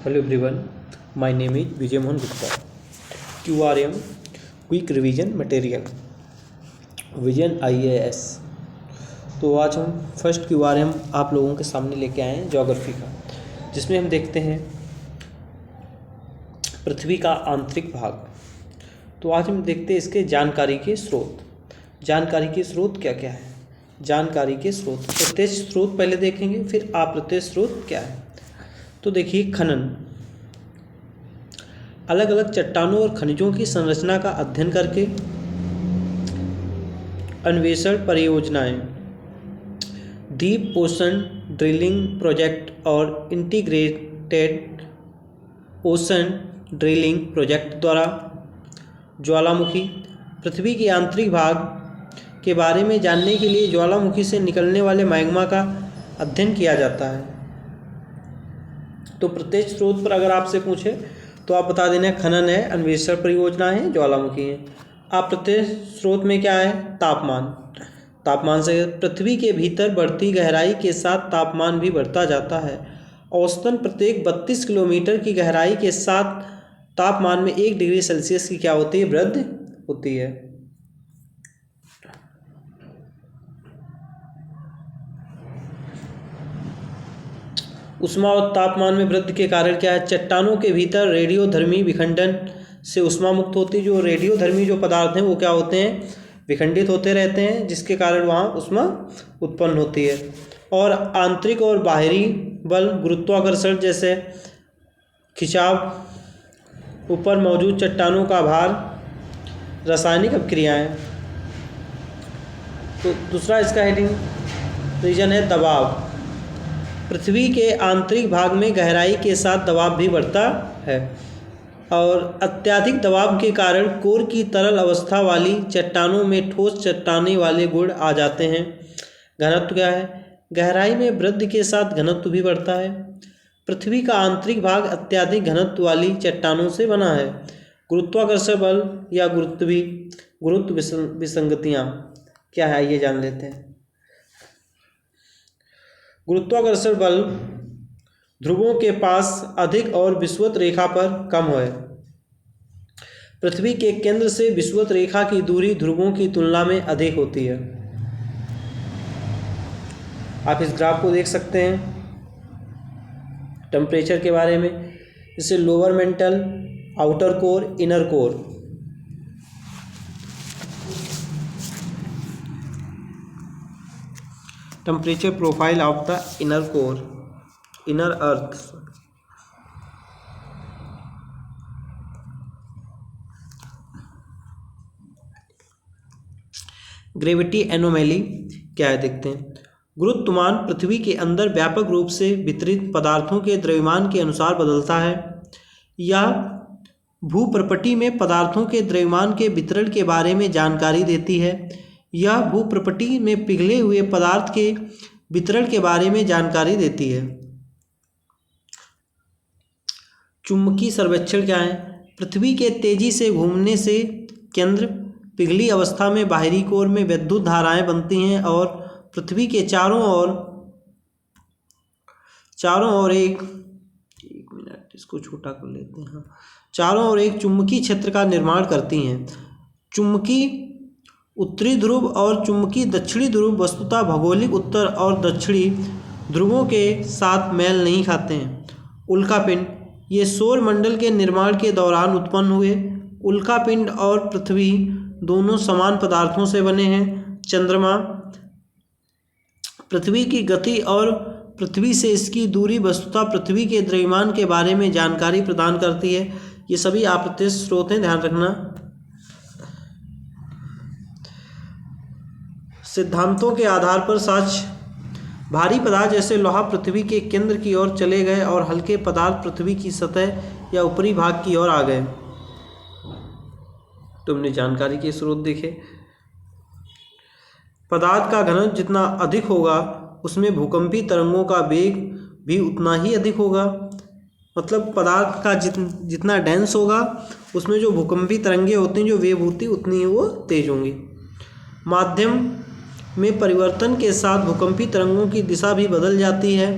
Hello everyone, my name is Vijay Mohan Gupta. QRM Quick Revision Material vision IAS। तो आज हम first QRM आप लोगों के सामने लेके आए हैं ज्योग्राफी का, जिसमें हम देखते हैं पृथ्वी का आंतरिक भाग। तो आज हम देखते हैं इसके जानकारी के स्रोत। जानकारी के स्रोत क्या क्या है? जानकारी के स्रोत, प्रत्यक्ष स्रोत पहले देखेंगे, फिर अप्रत्यक्ष स्रोत क्या है। तो देखिए, खनन, अलग अलग चट्टानों और खनिजों की संरचना का अध्ययन करके अन्वेषण परियोजनाएं, डीप ओशन ड्रिलिंग प्रोजेक्ट और इंटीग्रेटेड ओशन ड्रिलिंग प्रोजेक्ट द्वारा ज्वालामुखी, पृथ्वी के आंतरिक भाग के बारे में जानने के लिए ज्वालामुखी से निकलने वाले मैग्मा का अध्ययन किया जाता है। तो प्रत्यक्ष स्रोत पर अगर आपसे पूछे तो आप बता देना खनन है, अन्वेषण परियोजना है, ज्वालामुखी है। अप्रत्यक्ष स्रोत में क्या है? तापमान। तापमान से पृथ्वी के भीतर बढ़ती गहराई के साथ तापमान भी बढ़ता जाता है। औसतन प्रत्येक 32 किलोमीटर की गहराई के साथ तापमान में 1 डिग्री सेल्सियस की क्या होती है? वृद्धि होती है। उष्मा और तापमान में वृद्धि के कारण क्या है? चट्टानों के भीतर रेडियोधर्मी विखंडन से उष्मा मुक्त होती है। जो रेडियोधर्मी जो पदार्थ हैं वो क्या होते हैं? विखंडित होते रहते हैं, जिसके कारण वहाँ उष्मा उत्पन्न होती है। और आंतरिक और बाहरी बल, गुरुत्वाकर्षण जैसे खिंचाव, ऊपर मौजूद चट्टानों का भार, रासायनिक अभिक्रियाएँ। तो दूसरा इसका हेडिंग रीजन है दबाव। पृथ्वी के आंतरिक भाग में गहराई के साथ दबाव भी बढ़ता है और अत्यधिक दबाव के कारण कोर की तरल अवस्था वाली चट्टानों में ठोस चट्टाने वाले गुण आ जाते हैं। घनत्व क्या है? गहराई में वृद्धि के साथ घनत्व भी बढ़ता है। पृथ्वी का आंतरिक भाग अत्यधिक घनत्व वाली चट्टानों से बना है। गुरुत्वाकर्षण बल या गुरुत्व विसंगतियाँ क्या है, ये जान लेते हैं। गुरुत्वाकर्षण बल ध्रुवों के पास अधिक और विषुवत रेखा पर कम है। पृथ्वी के केंद्र से विषुवत रेखा की दूरी ध्रुवों की तुलना में अधिक होती है। आप इस ग्राफ को देख सकते हैं टेम्परेचर के बारे में। जैसे lower mantle, outer core, inner core. Temperature profile of the inner core, inner earth. Gravity anomaly क्या है, देखते हैं। गुरुत्वमान पृथ्वी के अंदर व्यापक रूप से वितरित पदार्थों के द्रव्यमान के अनुसार बदलता है। या भूप्रपटी में पदार्थों के द्रव्यमान के वितरण के बारे में जानकारी देती है। यह भूप्रपटी में पिघले हुए पदार्थ के वितरण के बारे में जानकारी देती है। चुंबकीय सर्वेक्षण क्या है? पृथ्वी के तेजी से घूमने से केंद्र पिघली अवस्था में बाहरी कोर में विद्युत धाराएं बनती हैं और पृथ्वी के चारों ओर एक मिनट, इसको छोटा कर लेते हैं। हाँ, चारों ओर एक चुंबकीय क्षेत्र का निर्माण करती हैं। चुंबकीय उत्तरी ध्रुव और चुंबकीय दक्षिणी ध्रुव वस्तुतः भौगोलिक उत्तर और दक्षिणी ध्रुवों के साथ मेल नहीं खाते हैं। उल्कापिंड, ये सौर मंडल के निर्माण के दौरान उत्पन्न हुए। उल्कापिंड और पृथ्वी दोनों समान पदार्थों से बने हैं। चंद्रमा, पृथ्वी की गति और पृथ्वी से इसकी दूरी वस्तुतः पृथ्वी के द्रव्यमान के बारे में जानकारी प्रदान करती है। ये सभी अप्रत्यक्ष स्रोत हैं, ध्यान रखना। सिद्धांतों के आधार पर सच, भारी पदार्थ जैसे लोहा पृथ्वी के केंद्र की ओर चले गए और हल्के पदार्थ पृथ्वी की सतह या ऊपरी भाग की ओर आ गए। तुमने जानकारी के स्रोत देखे। पदार्थ का घनत्व जितना अधिक होगा उसमें भूकंपीय तरंगों का वेग भी उतना ही अधिक होगा। मतलब पदार्थ का जितना डेंस होगा उसमें जो भूकंपीय तरंगें होती हैं, जो वेव होती है, उतनी ही वो तेज होंगी। माध्यम में परिवर्तन के साथ भूकंपी तरंगों की दिशा भी बदल जाती है।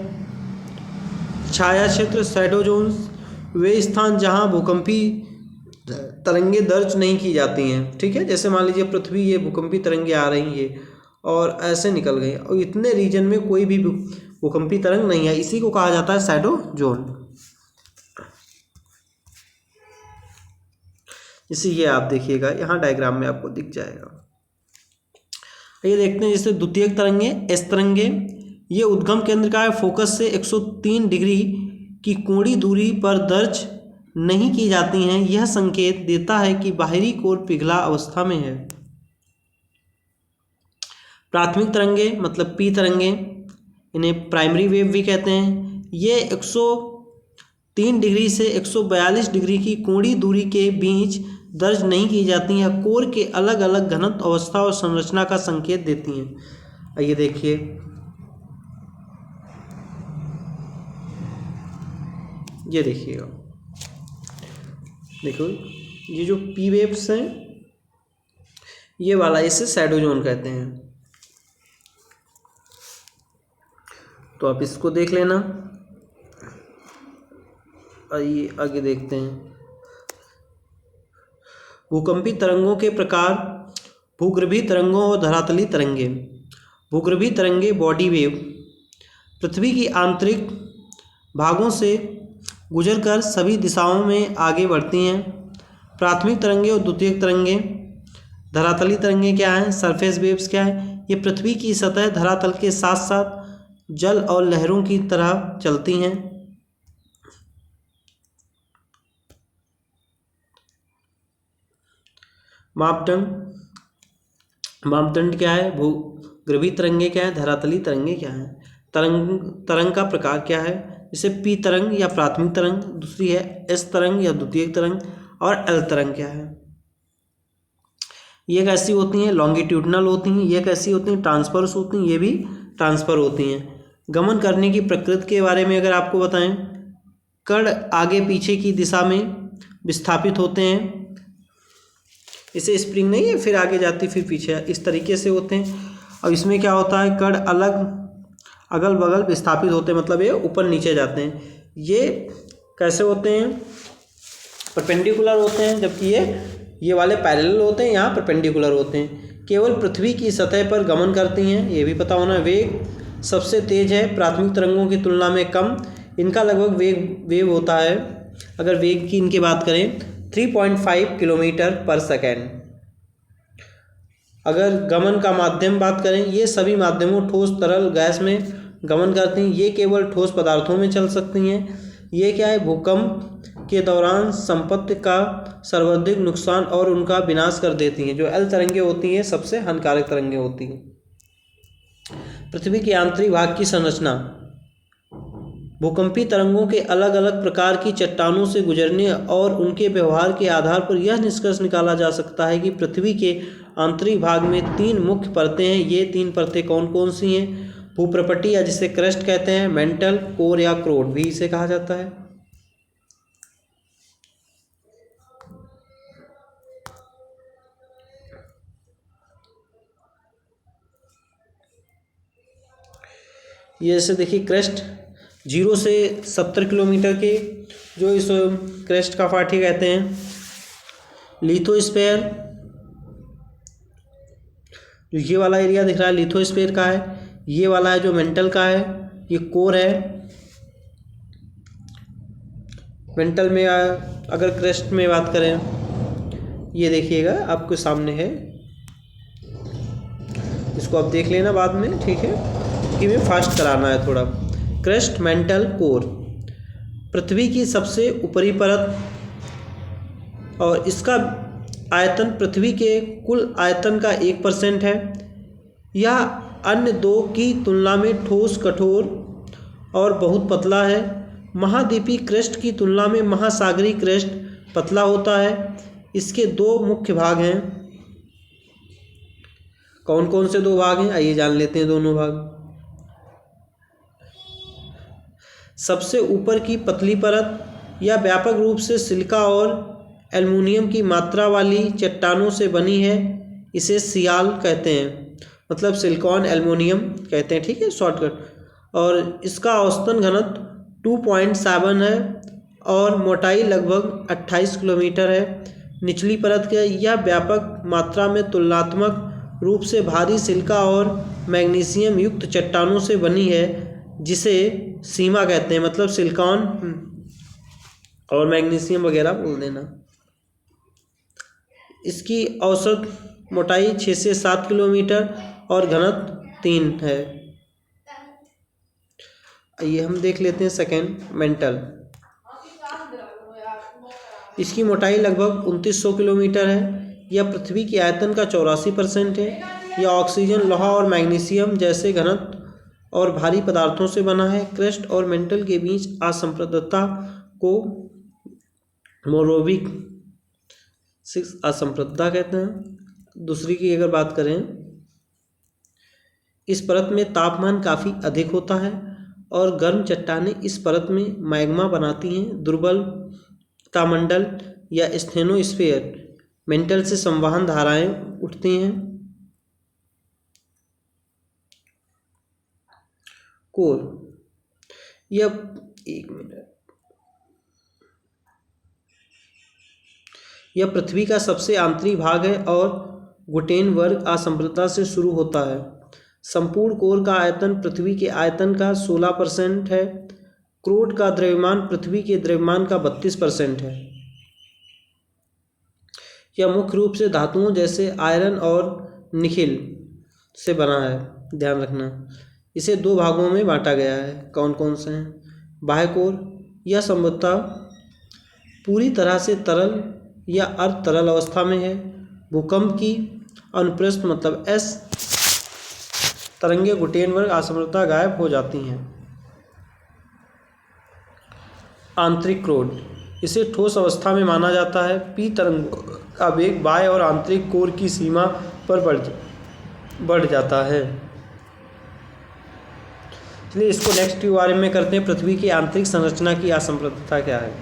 छाया क्षेत्र, शैडो जोन्स, वे स्थान जहाँ भूकंपी तरंगे दर्ज नहीं की जाती हैं। ठीक है, जैसे मान लीजिए पृथ्वी, ये भूकंपी तरंगे आ रही हैं और ऐसे निकल गई और इतने रीजन में कोई भी भूकंपी तरंग नहीं है, इसी को कहा जाता है शैडो जोन। इसी ये आप देखिएगा यहाँ डायग्राम में आपको दिख जाएगा। ये देखते हैं जैसे द्वितीयक तरंगे, एस तरंगे, ये उद्गम केंद्र का है, फोकस से 103 डिग्री की कोणीय दूरी पर दर्ज नहीं की जाती हैं। यह संकेत देता है कि बाहरी कोर पिघला अवस्था में है। प्राथमिक तरंगे मतलब पी तरंगे, इन्हें प्राइमरी वेव भी कहते हैं। ये 103 डिग्री से 142 डिग्री की कोणीय दूरी के बीच दर्ज नहीं की जाती हैं, कोर के अलग अलग घनत्व, अवस्था और संरचना का संकेत देती हैं। आइए देखिए, ये देखिएगा, देखो ये जो पी वेव्स हैं, ये वाला, इसे शैडो जोन कहते हैं। तो आप इसको देख लेना। आइए आगे देखते हैं। भूकंपी तरंगों के प्रकार, भूगर्भीय तरंगों और धरातलीय तरंगे। भूगर्भीय तरंगे बॉडी वेव पृथ्वी की आंतरिक भागों से गुजरकर सभी दिशाओं में आगे बढ़ती हैं। प्राथमिक तरंगे और द्वितीयक तरंगे। धरातलीय तरंगे क्या हैं? सरफेस वेव्स क्या है? ये पृथ्वी की सतह धरातल के साथ साथ जल और लहरों की तरह चलती हैं। मापदंड क्या है? भूगर्भीय तरंगे क्या है? धरातलीय तरंगे क्या है? तरंग का प्रकार क्या है? जैसे पी तरंग या प्राथमिक तरंग, दूसरी है एस तरंग या द्वितीयक तरंग, और एल तरंग क्या है? ये कैसी होती हैं? लॉन्गिट्यूडनल होती हैं। ये कैसी होती हैं? ट्रांसफर्स होती हैं। ये भी ट्रांसफर होती हैं। गमन करने की प्रकृति के बारे में अगर आपको बताएं, कण आगे पीछे की दिशा में विस्थापित होते हैं। इसे स्प्रिंग नहीं है, फिर आगे जाती फिर पीछे, इस तरीके से होते हैं। और इसमें क्या होता है? कण अगल बगल विस्थापित होते हैं, मतलब ये ऊपर नीचे जाते हैं। ये कैसे होते हैं? परपेंडिकुलर होते हैं, जबकि ये वाले पैरेलल होते हैं, यहाँ परपेंडिकुलर होते हैं। केवल पृथ्वी की सतह पर गमन करती हैं, ये भी पता होना। वेग सबसे तेज है, प्राथमिक तरंगों की तुलना में कम। इनका लगभग वेग होता है, अगर वेग की इनकी बात करें, 3.5 किलोमीटर पर सेकेंड। अगर गमन का माध्यम बात करें, ये सभी माध्यमों ठोस, तरल, गैस में गमन करती हैं। ये केवल ठोस पदार्थों में चल सकती हैं। ये क्या है? भूकंप के दौरान संपत्ति का सर्वाधिक नुकसान और उनका विनाश कर देती हैं। जो एल तरंगे होती हैं सबसे हानिकारक तरंगे होती हैं। पृथ्वी के आंतरिक भाग की संरचना। भूकंपी तरंगों के अलग अलग प्रकार की चट्टानों से गुजरने और उनके व्यवहार के आधार पर यह निष्कर्ष निकाला जा सकता है कि पृथ्वी के आंतरिक भाग में 3 मुख्य परतें हैं। ये 3 परतें कौन कौन सी हैं? भूप्रपटी या जिसे क्रस्ट कहते हैं, मेंटल, कोर या क्रोड भी इसे कहा जाता है। ये जैसे देखिए, क्रस्ट 0 से 70 किलोमीटर के, जो इस क्रस्ट का पार्ट कहते हैं। लिथोस्फीयर, जो ये वाला एरिया दिख रहा है लिथोस्फीयर का है। ये वाला है जो मेंटल का है, ये कोर है। मेंटल में अगर क्रस्ट में बात करें, ये देखिएगा आपके सामने है, इसको आप देख लेना बाद में, ठीक है, कि मैं फास्ट कराना है थोड़ा। क्रस्ट, मेंटल, कोर पृथ्वी की सबसे ऊपरी परत और इसका आयतन पृथ्वी के कुल आयतन का 1% है। यह अन्य 2 की तुलना में ठोस, कठोर और बहुत पतला है। महाद्वीपीय क्रस्ट की तुलना में महासागरीय क्रस्ट पतला होता है। इसके 2 मुख्य भाग हैं। कौन कौन से 2 भाग हैं? आइए जान लेते हैं दोनों भाग। सबसे ऊपर की पतली परत यह व्यापक रूप से सिलिका और एल्युमिनियम की मात्रा वाली चट्टानों से बनी है। इसे सियाल कहते हैं, मतलब सिलिकॉन एल्युमिनियम कहते हैं, ठीक है, शॉर्टकट। और इसका औसतन घनत्व 2.7 है और मोटाई लगभग 28 किलोमीटर है। निचली परत के यह व्यापक मात्रा में तुलनात्मक रूप से भारी सिलिका और मैग्नीशियम युक्त चट्टानों से बनी है, जिसे सीमा कहते हैं, मतलब सिलिकॉन और मैग्नीशियम वगैरह बोल देना। इसकी औसत मोटाई 6 से 7 किलोमीटर और घनत्व 3 है। ये हम देख लेते हैं सेकेंड मेंटल। इसकी मोटाई लगभग 2900 किलोमीटर है। यह पृथ्वी की आयतन का 84% है। यह ऑक्सीजन, लोहा और मैग्नीशियम जैसे घनत्व और भारी पदार्थों से बना है। क्रस्ट और मेंटल के बीच असंप्रदता को मोरोविक असंप्रदता कहते हैं। दूसरी की अगर बात करें, इस परत में तापमान काफ़ी अधिक होता है और गर्म चट्टानें इस परत में मैग्मा बनाती हैं। दुर्बल तामंडल या स्टेनोस्फीयर मेंटल से संवहन धाराएं उठती हैं। कोर, यह पृथ्वी का सबसे आंतरिक भाग है और गुटेनबर्ग असंप्रदता से शुरू होता है। संपूर्ण कोर का आयतन पृथ्वी के आयतन का 16% है। क्रोट का द्रव्यमान पृथ्वी के द्रव्यमान का 32% है। यह मुख्य रूप से धातुओं जैसे आयरन और निकेल से बना है, ध्यान रखना। इसे 2 भागों में बांटा गया है। कौन कौन से हैं? बाह्य कोर, यह संभवतः पूरी तरह से तरल या अर्ध तरल अवस्था में है। भूकंप की अनुप्रस्थ मतलब एस तरंगे गुटेनबर्ग असंप्रदता गायब हो जाती हैं। आंतरिक क्रोट, इसे ठोस अवस्था में माना जाता है। पी तरंग का वेग बाह्य और आंतरिक कोर की सीमा पर बढ़ जाता है। इसलिए इसको नेक्स्ट के बारे में करते हैं। पृथ्वी की आंतरिक संरचना की असंप्रदता क्या है।